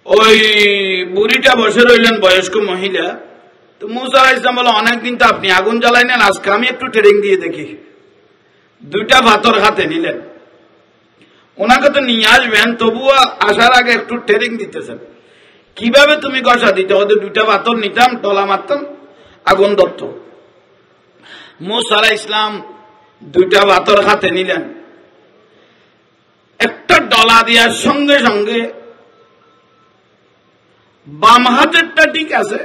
ওই বুড়িটা বসে রইলেন, বয়স্ক মহিলা। তো মুসা আলাইহিস সালাম বলে, অনেকদিন তো আপনি আগুন জ্বালাই নেন, আজকে আমি একটু ট্রেনিং দিয়ে দেখি। 2টা পাথর হাতে নিলেন। ওনাকে তো নিয়ে আসবেন, তবুও আসার আগে একটু ট্রেনিং দিতেছেন কিভাবে তুমি গসা দিতে। ওদের 2টা পাথর নিতাম, টলা মারতাম, আগুন ধরত। মুসা আলাইহিস সালাম 2টা পাথর হাতে নিলেন, একটা ডলা দেওয়ার সঙ্গে সঙ্গে বাম হাতেরটা ঠিক আছে,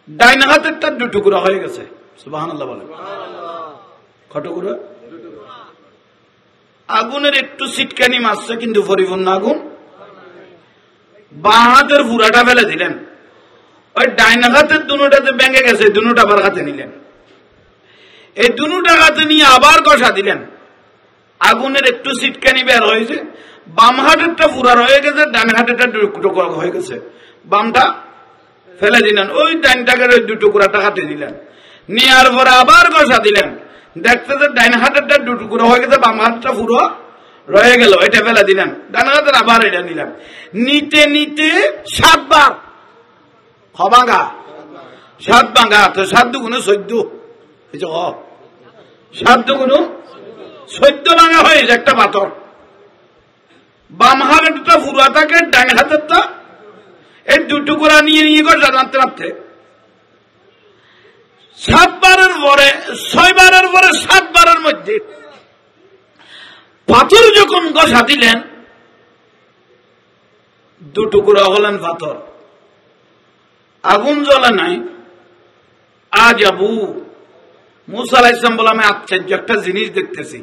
ডাইন হাতেরটা 2 টুকরা হয়ে গেছে। সুবহানাল্লাহ বলেন। কতটুকরা? আগুনের একটু সিটকানি মারছে, কিন্তু পরিপূর্ণ আগুন। বাঁ হাতের পুরাটা ফেলে দিলেন, ওই ডাইন হাতের 2টাতে ভেঙে গেছে, 2টা আবার হাতে নিলেন। এই 2টা হাতে নিয়ে আবার কষা দিলেন, আগুনের একটু সিটকানি বের হয়েছে, বাম হাতেরটা পুরা রয়ে গেছে, ডান হাতেরটা 2 টুকরা হয়ে গেছে। বামটা ফেলে দিলেন, ওই ডাইনটাকে 2 টুকরাটা হাতে দিলেন, নেওয়ার পরে আবার কষা দিলেন, দেখতে ডাইন হাতেরটা 2 টুকরা হয়ে গেছে, বাম হাতটা পুরো রয়ে গেল, এটা ফেলে দিলেন, ডান হাতের আবার এটা নিলাম। নিতে নিতে 7 বার ভাঙা, 7 ভাঙা। তো 7 দুগুণে 14, 7 দুগুণে 14 ভাঙা হয়েছে একটা পাথর। বাম হাতেরটা পুরা থাকে, ডান হাতেরটা এই 2 টুকরা নিয়ে নিয়ে গসা রাখতে রাখতে 7 বারের পরে 6 বারের পরে 7 বারের মধ্যে পাথর যখন গসা দিলেন, 2 টুকরা হলেন পাথর, আগুন জ্বলে নাই। আজ আবু মুসা আলাইহিস সালাম বলে, আমি আশ্চর্য একটা জিনিস দেখতেছি,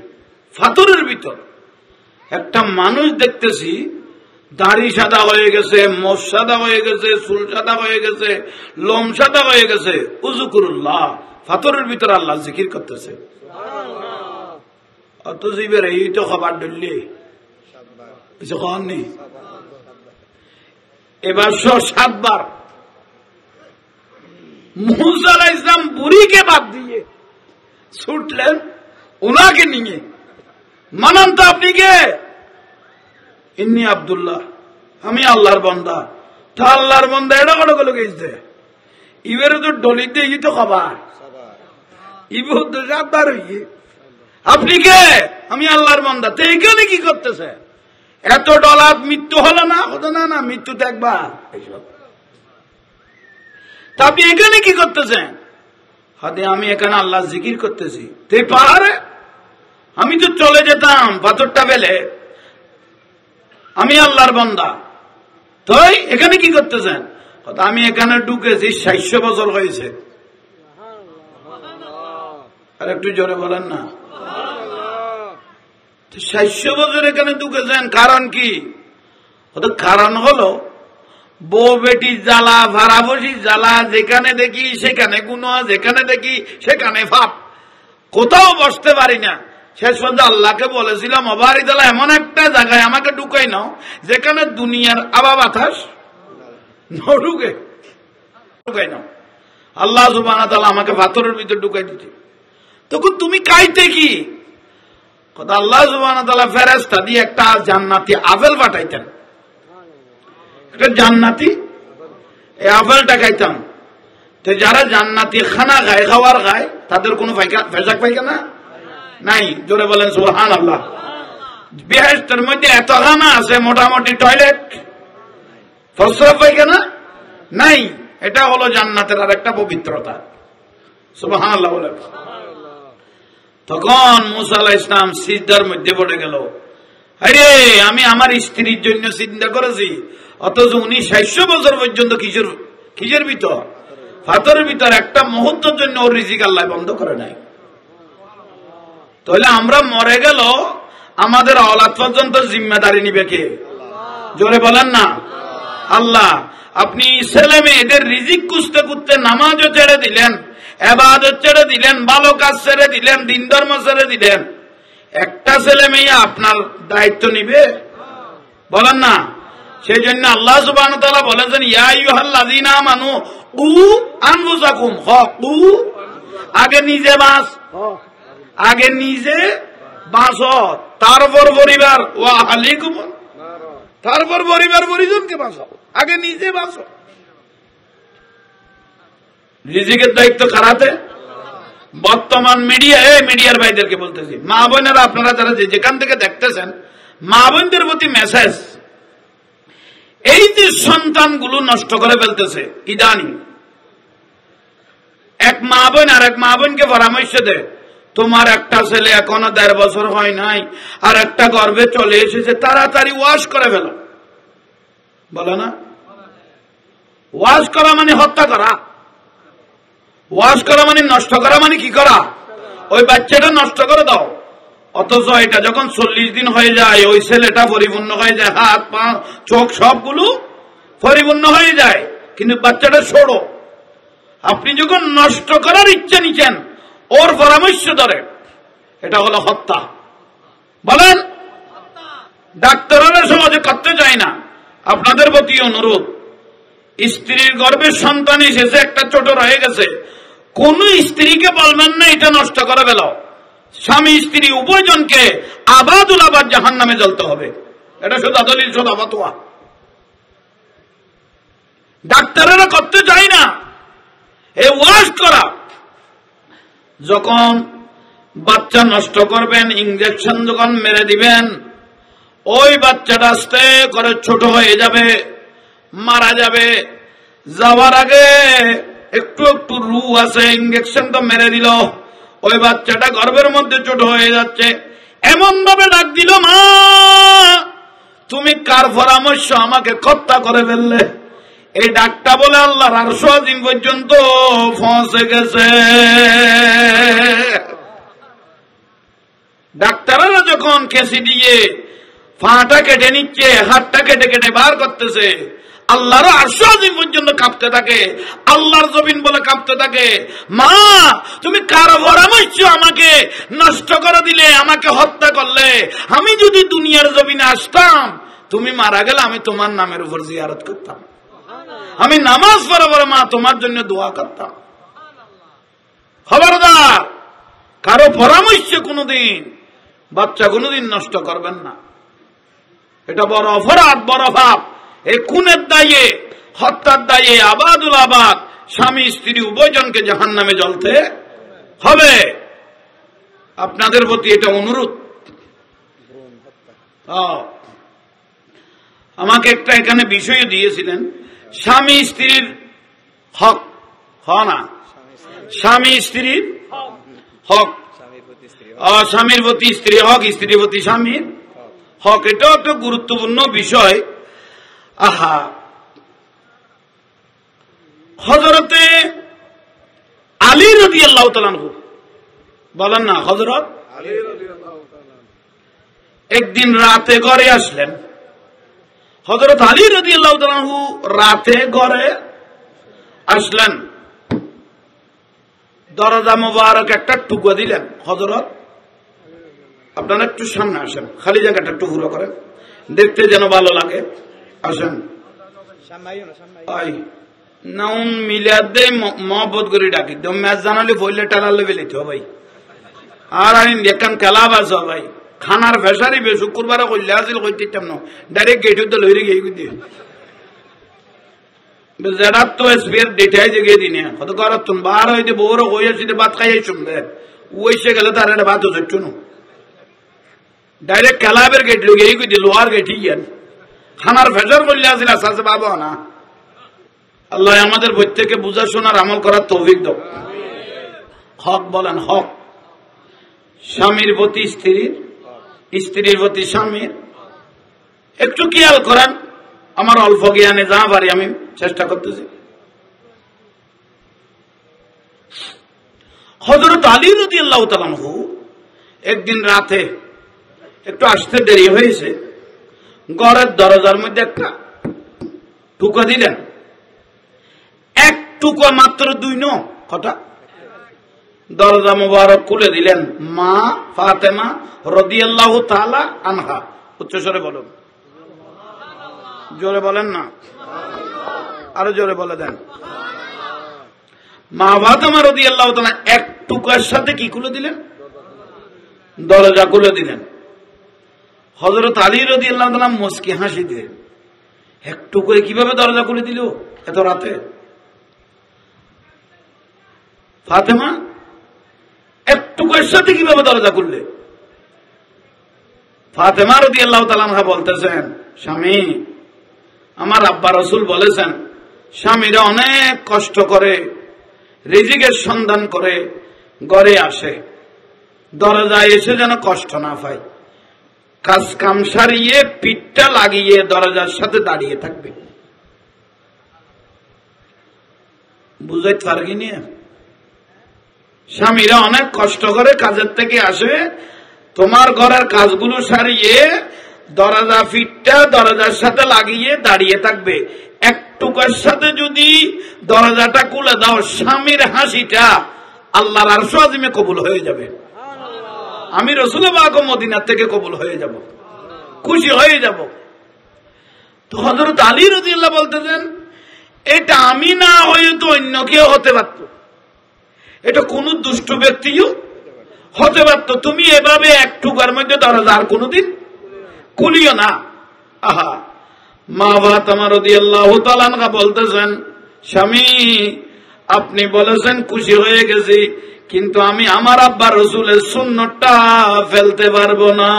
পাথরের ভিতর একটা মানুষ দেখতেছি, দাড়ি সাদা হয়ে গেছে, মোষ সাদা হয়ে গেছে, চুল সাদা হয়ে গেছে, লোম সাদা হয়ে গেছে, উযকুরুল্লাহ, পাথরের ভিতর আল্লাহ জিকির করতেছে। অত জীবের এই তো খাবার ডললে এবার 7 বার মুসা আলাইহিস সালাম বুড়িকে বাদ দিয়ে ছুটলেন ওনাকে নিয়ে। মানান তো আপনি কে? ইন্নী আব্দুল্লাহ, আমি আল্লাহর বান্দা। তা আল্লাহর বান্দা এটা কত গেল গেছে, ইবের তো ডলি দিয়ে তো খাবার, ইবর তো 7 বার হইয়ে। আপনি কে? আমি আল্লাহর বান্দা। তো এখানে কি করতেছে? এত ডলার মৃত্যু হলো না? হতো না, না মৃত্যু তো একবার। তা আপনি এখানে কি করতেছেন? হাতে আমি এখানে আল্লাহ জিকির করতেছি। তো এই পাহাড়ে আমি তো চলে যেতাম পাথরটা ফেলে, আমি আল্লাহর বান্দা। তো এখানে কি করতেছেন? আমি এখানে ঢুকেছি 600 বছর হয়েছে। আর একটু জোরে বলেন না। 600 বছর এখানে ঢুকেছেন, কারণ কি? কারণ হলো বউ বেটির জ্বালা, ভাড়াবসির জ্বালা, যেখানে দেখি সেখানে গুনাহ, যেখানে দেখি সেখানে পাপ, কোথাও বসতে পারি না। শেষ পর্যন্ত আল্লাহকে বলেছিলাম, অবারি জ্বালা এমন একটা জায়গায় আমাকে ঢুকাই নাও যেখানে দুনিয়ার আবা বাতাস ঢুকাই নাও। আল্লাহ সুবহানাহু ওয়া তাআলা আমাকে পাথরের ভিতর ঢুকাই দিতে। তখন তুমি কাইতে কি কথা? আল্লাহ সুবহানাহু ওয়া তাআলা ফেরেশতা দিয়ে একটা জান্নাতি আপেল পাঠাইতেন, একটা জান্নাতি এই আপেলটা খাইতাম। তো যারা জান্নাতি খানা খায়, খাবার খায়, তাদের কোনো পেশাক পায়খানা নাই। জোরে বলেন সুবহানাল্লাহ। বেহেশতের মধ্যে এত খানা আছে, মোটামুটি টয়লেট, প্রস্রাব পায়খানা নাই। এটা হলো জান্নাতের আর একটা পবিত্রতা। সুবহানাল্লাহ বলে। তখন মুসা আলাইহিস সালাম সিজদার মধ্যে পড়ে গেল। আরে আমি আমার স্ত্রীর জন্য চিন্তা করেছি, অথচ উনি 600 বছর পর্যন্ত কিসের ভিতর? পাথরের ভিতর। একটা মুহূর্তের জন্য ওর রিজিক আল্লাহ বন্ধ করে নাই। তাহলে আমরা মরে গেল, আমাদের আওলাদ পর্যন্ত জিম্মেদারি নিবে কে? জোরে বলেন না। আল্লাহ। আপনি ছেলে মেয়েদের রিজিক খুঁজতে খুঁজতে নামাজও ছেড়ে দিলেন, ইবাদত ছেড়ে দিলেন, ভালো কাজ ছেড়ে দিলেন, দিন ধর্ম ছেড়ে দিলেন। একটা ছেলে মেয়ে আপনার দায়িত্ব নিবে? বলেন না। সেই জন্য আল্লাহ সুবহানাহু ওয়া তাআলা বলেছেন, ইয়া আইয়ুহাল্লাযীনা আমানু কু আনফুসাকুম, কু আগে নিজে বাঁচ, আগে নিজে বাঁচো, তারপর পরিবার, ওয়া আহলিকুম, তারপর পরিবার পরিজনকে বাঁচাও, আগে নিজে বাঁচো। রিজিকের দায়িত্ব কারাতে বর্তমান মিডিয়ার ভাইদেরকে বলতেছি, মা বোনেরা আপনারা যারা যেখান থেকে দেখতেছেন, মা বোনদের প্রতি মেসেজ, এই যে সন্তানগুলো নষ্ট করে ফেলতেছে ইদানি, এক মা বোন আর এক মা বোনকে পরামর্শ দেয়, তোমার একটা ছেলে এখনো 1.5 বছর হয় নাই, আর একটা গর্ভে চলে এসেছে, তাড়াতাড়ি ওয়াশ করে ফেলো। বলে না, ওয়াশ করা মানে হত্যা করা, ওয়াশ করা মানে নষ্ট করা, মানে কি করা, ওই বাচ্চাটা নষ্ট করে দাও। অথচ এটা যখন 40 দিন হয়ে যায়, ওই ছেলেটা পরিপূর্ণ হয়ে যায়, হাত পা চোখ সবগুলো পরিপূর্ণ হয়ে যায়, কিন্তু বাচ্চাটা ছোড়ো। আপনি যখন নষ্ট করার ইচ্ছা নিচ্ছেন, ওর পরামর্শ ধরে, এটা হলো হত্যা। বলেন, ডাক্তাররা সমাজে করতে চায় না। আপনাদের প্রতি অনুরোধ, স্ত্রীর গর্ভের সন্তান এসেছে, একটা ছোট রয়ে গেছে, কোন স্ত্রীকে বলবেন না এটা নষ্ট করে ফেলো। স্বামী স্ত্রী উভয়জনকে আবাদুল আবাদ জাহান্নামে জ্বলতে হবে। এটা শুধু দলিল, শুধু ফতোয়া। ডাক্তারেরা করতে চায় না এই ওয়াশ করা। যখন বাচ্চা নষ্ট করবেন, ইঞ্জেকশন যখন মেরে দিবেন, ওই বাচ্চাটা আস্তে করে ছোট হয়ে যাবে, মারা যাবে। যাওয়ার আগে একটু একটু রু আছে, ইঞ্জেকশন তো মেরে দিল, ওই বাচ্চাটা গর্ভের মধ্যে ছোট হয়ে যাচ্ছে। এমন ভাবে ডাক দিল, মা তুমি কার পরামর্শ আমাকে হত্যা করে ফেললে? এই ডাকটা বলে আল্লাহর আরশ আজিম পর্যন্ত পৌঁছে গেছে। ডাক্তাররা যখন কেসি দিয়ে পাটা কেটে নিচ্ছে, হাতটা কেটে কেটে বার করতেছে, আল্লাহর আরশ আজিম পর্যন্ত কাঁপতে থাকে, আল্লাহর জমিন বলে কাঁপতে থাকে। মা তুমি কার পরামর্শ আমাকে নষ্ট করে দিলে, আমাকে হত্যা করলে? আমি যদি দুনিয়ার জমিনে আসতাম, তুমি মারা গেলে আমি তোমার নামের উপর জিয়ারত করতাম, আমি নামাজ পড়ে পড়ে মা তোমার জন্য দোয়া করতাম। খবরদার, কারো পরামর্শ কোনোদিন বাচ্চা কোনোদিন নষ্ট করবেন না। এটা বড় অপরাধ, বড় পাপ। এই খুনের দায়ে, হত্যার দায়ে আবাদুল আবাদ স্বামী স্ত্রী উভয়জনকে জাহান্নামে জ্বলতে হবে। আপনাদের প্রতি এটা অনুরোধ। আমাকে একটা এখানে বিষয় দিয়েছিলেন, স্বামী স্ত্রীর হক, না স্বামী স্ত্রীর হক, স্বামীর প্রতি স্ত্রী হক, স্ত্রীর প্রতি স্বামীর হক। এটাও একটা গুরুত্বপূর্ণ বিষয়। আহা, হযরতে আলী রাদিয়াল্লাহু তাআলা আনহু বলেন না, হযরত একদিন রাতে ঘরে আসলেন। হযরত আলী রাদিয়াল্লাহু তাআলা আনহু রাতে ঘরে আসলেন, দরজা মোবারক একটা টুকরো দিলেন। হযরত আপনারা একটু সামনে আসেন, খালি জায়গাটা একটু পুরো করেন, দেখতে যেন ভালো লাগে। আসেন, নাউন মিলাদ দে মহব্বত করে ডাকি দম ম্যাচ জানালে বললে টালালে বেলিতে ভাই। আর আইন একান খেলা বাস ভাই, খানার ফেসারি বে শুক্রবারে কইলে আসিল কইতাম না, ডাইরেক্ট গেটে তো লইরে গিয়ে দিয়ে যেটা তো স্পেয়ার ডেটাই জেগে দিনে কত করার তুমি বার হইতে বউর হয়ে আসিতে ভাত খাইয়াই শুনবে, ওইসে গেলে তার একটা ভাত হচ্ছে না, ডাইরেক্ট খেলাবের গেট লুকে এই দিয়ে লোহার গেটই গেল খানার ফেসার করলে আসিল আসাসে পাবো না। আল্লাহ আমাদের প্রত্যেককে বুঝা শোনার আমল করার তৌফিক দাও। হক বলেন, হক স্বামীর প্রতি স্ত্রীর, স্ত্রীর প্রতি স্বামীর। একটু খেয়াল করেন, আমার অল্প জ্ঞানে যা পারি আমি চেষ্টা করতেছি। হযরত আলী রাদিয়াল্লাহু তাআলা আনহু একদিন রাতে একটু আসতে দেরি হয়েছে, ঘরের দরজার মধ্যে একটা টুকা দিলেন। এক টুকা মাত্র, 2 ন কটা, দরজা মুবারক খুলে দিলেন। মা ফাতেমা রাদিয়াল্লাহু তাআলা আনহা, উচ্চস্বরে বলুন, জোরে বলেন না, আরো জোরে বলে দেন। মা ফাতেমা রাদিয়াল্লাহু তাআলা এক টুকার সাথে কি খুলে দিলেন? দরজা খুলে দিলেন। হযরত আলী রাদিয়াল্লাহু তাআলা মুস্কি হাসি দিলেন। একটু করে কিভাবে দরজা খুলে দিল এত রাতে? ফাতেমা একটু করে সাথে কিভাবে দরজা খুললে? ফাতেমা রাদিয়াল্লাহু তাআলা আনহা বলতেছেন, স্বামী, আমার আব্বা রাসূল বলেছেন স্বামীরা অনেক কষ্ট করে রিজিকের সন্ধান করে ঘরে আসে, দরজায় এসে যেন কষ্ট না পায়, কাজ কাম সারিয়ে পিঠটা লাগিয়ে দরজার সাথে দাঁড়িয়ে থাকবে। বুঝাইতে পারি না? স্বামীরা অনেক কষ্ট করে কাজের থেকে আসে, তোমার ঘরের কাজগুলো সারিয়ে দরজা ফিটটা দরজার সাথে লাগিয়ে দাঁড়িয়ে থাকবে। একটুকার সাথে যদি দরজাটা খুলে দাও, স্বামীর হাসিটা আল্লাহর আরশ আজিমে কবুল হয়ে যাবে। আমি রাসূল পাক মদিনা থেকে কবুল হয়ে যাব, খুশি হয়ে যাব। তো হযরত আলী রাদিয়াল্লাহু বলতেছেন, এটা আমি না হয়ে তো অন্য কেউ হতে পারত, এটা কোন দুষ্ট ব্যক্তিও হতে পারত। তুমি এভাবে একটুকার মধ্যে দরজা আর কোনদিন খুলিও না। আহা, মা ফাতেমা রাদিয়াল্লাহু তাআলা আনহা বলতেছেন, স্বামী আপনি বলেছেন খুশি হয়ে গেছি, কিন্তু আমি আমার আব্বা রাসূলের সুন্নতটা ফেলতে পারবো না।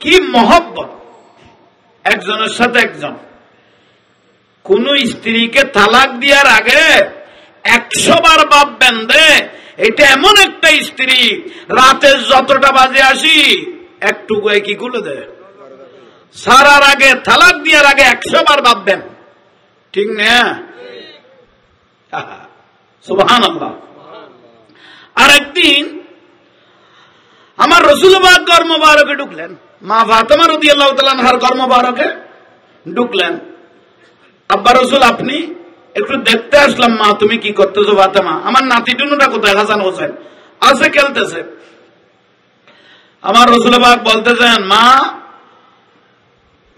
কি মহব্বত একজনের সাথে একজন। কোন স্ত্রীকে তালাক দেওয়ার আগে 100 বার ভাববেন দে, এটা এমন একটা স্ত্রী রাতে যতটা বাজে আসি একটু গয়ে কি খুলে দেয়, সারার আগে তালাক দেওয়ার আগে 100 বার ভাববেন, ঠিক না? সুবহানাল্লাহ। আর একদিন আমার রাসূল পাক ঘর মোবারকে ঢুকলেন, মা ফাতেমা রাদিয়াল্লাহু তাআলা আনহার ঘর মোবারকে ঢুকলেন। আব্বা রাসূল, আপনি একটু দেখতে আসলাম। মা তুমি কি করতেছো? ফাতেমা, আমার নাতি টুনুটা কোথায়? হাসান হোসেন আছে, খেলতেছে। আমার রাসূল পাক বলতেছেন, মা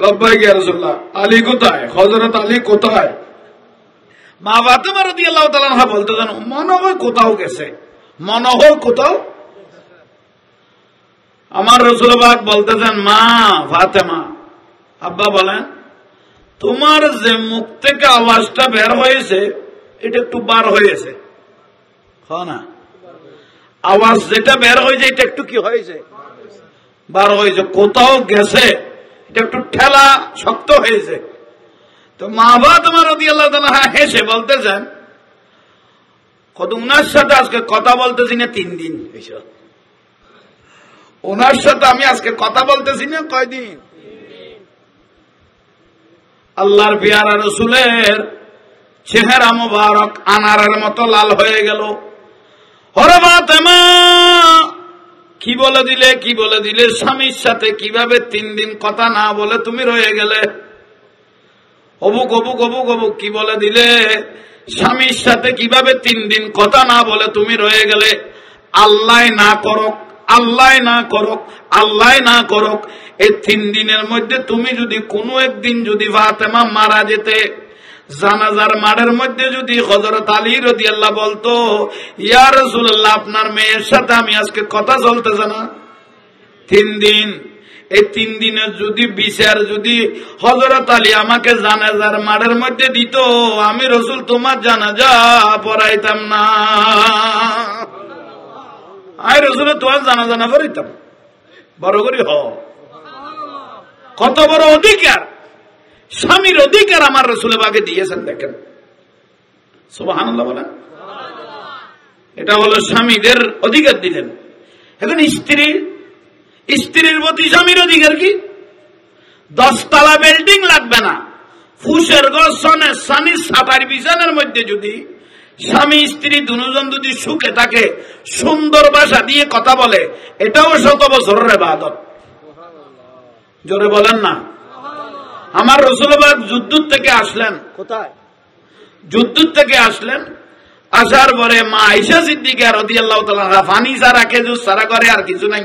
লব্বাইক ইয়া রাসূলুল্লাহ, আলী কোথায়? হযরত আলী কোথায়? মা ফাতেমা রাদিয়াল্লাহু তাআলা আনহা বলতেছেন, মনে হয় কোথাও গেছে, মনে হয় কোথাও। আমার রাসূল পাক বলতেছেন, মা ফাতেমা, আব্বা বলেন, তোমার যে মুখ থেকে আওয়াজটা বের হয়েছে এটা একটু বার হয়েছে, হয় না? আওয়াজ যেটা বের হয়েছে এটা একটু কি হয়েছে? বার হয়েছে। কোথাও গেছে, এটা একটু ঠেলা শক্ত হয়েছে। তো মা ফাতেমা রাদিয়াল্লাহু তাআলা হেসে বলতেছেন, কত উনার সাথে আজকে কথা বলতেছি না 3 দিন, ওনার সাথে আমি আজকে কথা বলতেছি না কয়দিন? আল্লাহর পেয়ারা রাসূলের চেহারা মোবারক আনারের মতো লাল হয়ে গেল। ওরে ফাতেমা, কি বলে দিলে, কি বলে দিলে? স্বামীর সাথে কিভাবে 3 দিন কথা না বলে তুমি রয়ে গেলে? অবুক অবুক অবুক অবুক, কি বলে দিলে? স্বামীর সাথে কিভাবে 3 দিন কথা না বলে তুমি রয়ে গেলে? আল্লাহ না করুক, আল্লাহ না করুক, আল্লাহ না করুক, এই 3 দিনের মধ্যে তুমি যদি কোনো একদিন যদি ফাতেমা মারা যেতে, জানাজার মাঠের মধ্যে যদি হযরত আলী রাদিয়াল্লাহু বলতো, ইয়া রাসূলুল্লাহ আপনার মেয়ের সাথে আমি আজকে কথা চলতেছে না 3 দিন, এই 3 দিনের যদি বিচার যদি হযরত আলী আমাকে জানাজার মাঠের মধ্যে দিত, আমি রাসূল তোমার জানাজা পড়াইতাম না। আই রাসূল তোমার জানাজা না পড়াইতাম, বড় করে হ। কত বড় অধিকার, স্বামীর অধিকার আমার রাসূল পাকে দিয়েছেন, দেখেন। সুবহানাল্লাহ বলেন। এটা হলো স্বামীদের অধিকার দিলেন। এখন স্ত্রীর প্রতি স্বামীর অধিকার কি? 10 তলা বিল্ডিং লাগবে না, ফুসের ঘর সনে সানি সাপার বিছানার মধ্যে যদি স্বামী স্ত্রী দুজন যদি সুখে থাকে, সুন্দর ভাষা দিয়ে কথা বলে, এটাও 100 বছরের ইবাদত। জোরে বলেন না। আমার রাসূল পাক যুদ্ধ থেকে আসলেন, কোথায়? যুদ্ধ থেকে আসলেন। আসার পরে মা আয়েশা সিদ্দিকা রাদিয়াল্লাহু তাআলা আনহা পানি ছাড়া খেজুর ছাড়া করে আর কিছু নাই,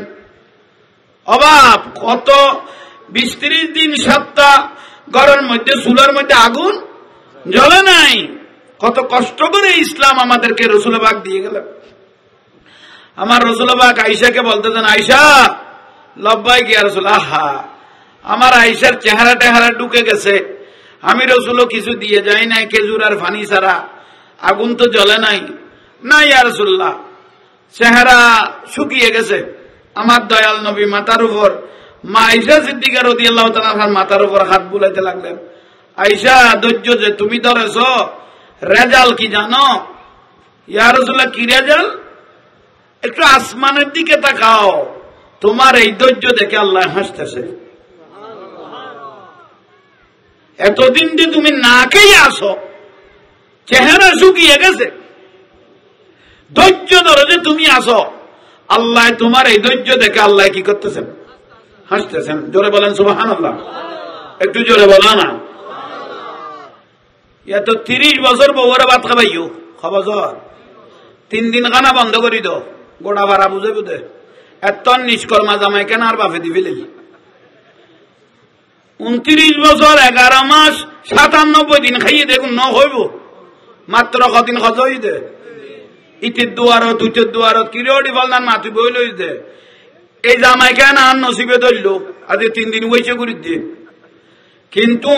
অভাব। কত 20-30 দিন 7টা ঘরের মধ্যে চুলার মধ্যে আগুন জ্বলে নাই। কত কষ্ট করে ইসলাম আমাদেরকে রাসূল পাক দিয়ে গেলেন। আমার রাসূল পাক আয়েশাকে বলতেছেন, আয়েশা লব্বাইক ইয়া রাসূলুল্লাহ, আহা আমার আয়েশার চেহারা টেহারা ঢুকে গেছে, আমি রাসূলও কিছু দিয়ে যাই নাই, খেজুর আর পানি ছাড়া, আগুন তো জ্বলে নাই। না ইয়া রাসূলুল্লাহ, চেহারা শুকিয়ে গেছে। আমার দয়াল নবী মাথার উপর, মা আয়েশা সিদ্দিকা রাদিয়াল্লাহু তাআলা আনহার মাথার উপর হাত বুলাইতে লাগলেন। আয়েশা ধৈর্য যে তুমি ধরেছ, রেজাল কি জানো? ইয়া রাসূলুল্লাহ কি রেজাল? একটু আসমানের দিকে তাকাও, তোমার এই ধৈর্য দেখে আল্লাহ হাসতেছে। এতদিন যে তুমি না খেয়ে আসো, চেহারা শুকিয়ে গেছে, ধৈর্য ধরে যে তুমি আসো, আল্লাহ তোমার এই ধৈর্য দেখে আল্লাহ কি করতেছেন? হাসতেছেন। জোরে বলেন সুবহানাল্লাহ, একটু জোরে বলো না। এত 30 বছর বউরে ভাত খাবাইও, খবর 3 দিন খানা বন্ধ করি দো, গোড়া ভাড়া বুঝে বুঝে এত নিষ্কর্মা জামাই কেন আর বাপে দিবি। 29 বছর 11 মাস 97 দিন খাইয়ে দেখুন ন হইব, মাত্র কদিন খজ হই দে। ইতির দুয়ারত উইতের দুয়ারত কিরি ফলদান মাতি বই লই দে। এই জামাই কেন আর নসিবে ধরল, আজ 3 দিন বইছে করি দিয়ে। কিন্তু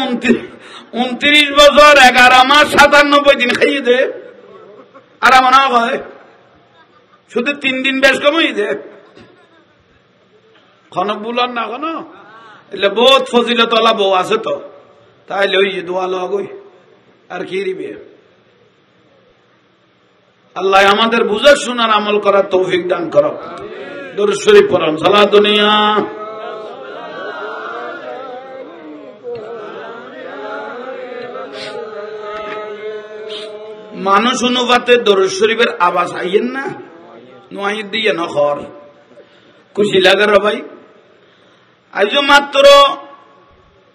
29 বছর 11 মাস 97 দিন খাইয়ে দে, আর আমার হয় শুধু 3 দিন বেশ কমই দে। খনক বুলার না কোনো এলে বহুত ফজিলত ওলা বউ আছে তো, তাইলে ওই দোয়া লগই আর কি রিবে। আল্লাহ আমাদের বুঝার শোনার আমল করার তৌফিক দান করো। দরুদ শরীফ পড়ুন। সালাত দুনিয়া মানুষ অনুপাতে দরুদ শরীফের আওয়াজ আইয়েন না, নোয়াই দিয়ে নখর খুশি লাগে রে ভাই। আজ মাত্র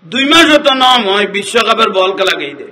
2 মাস হতো নয় বিশ্বকাপের বল খেলা গেই দে।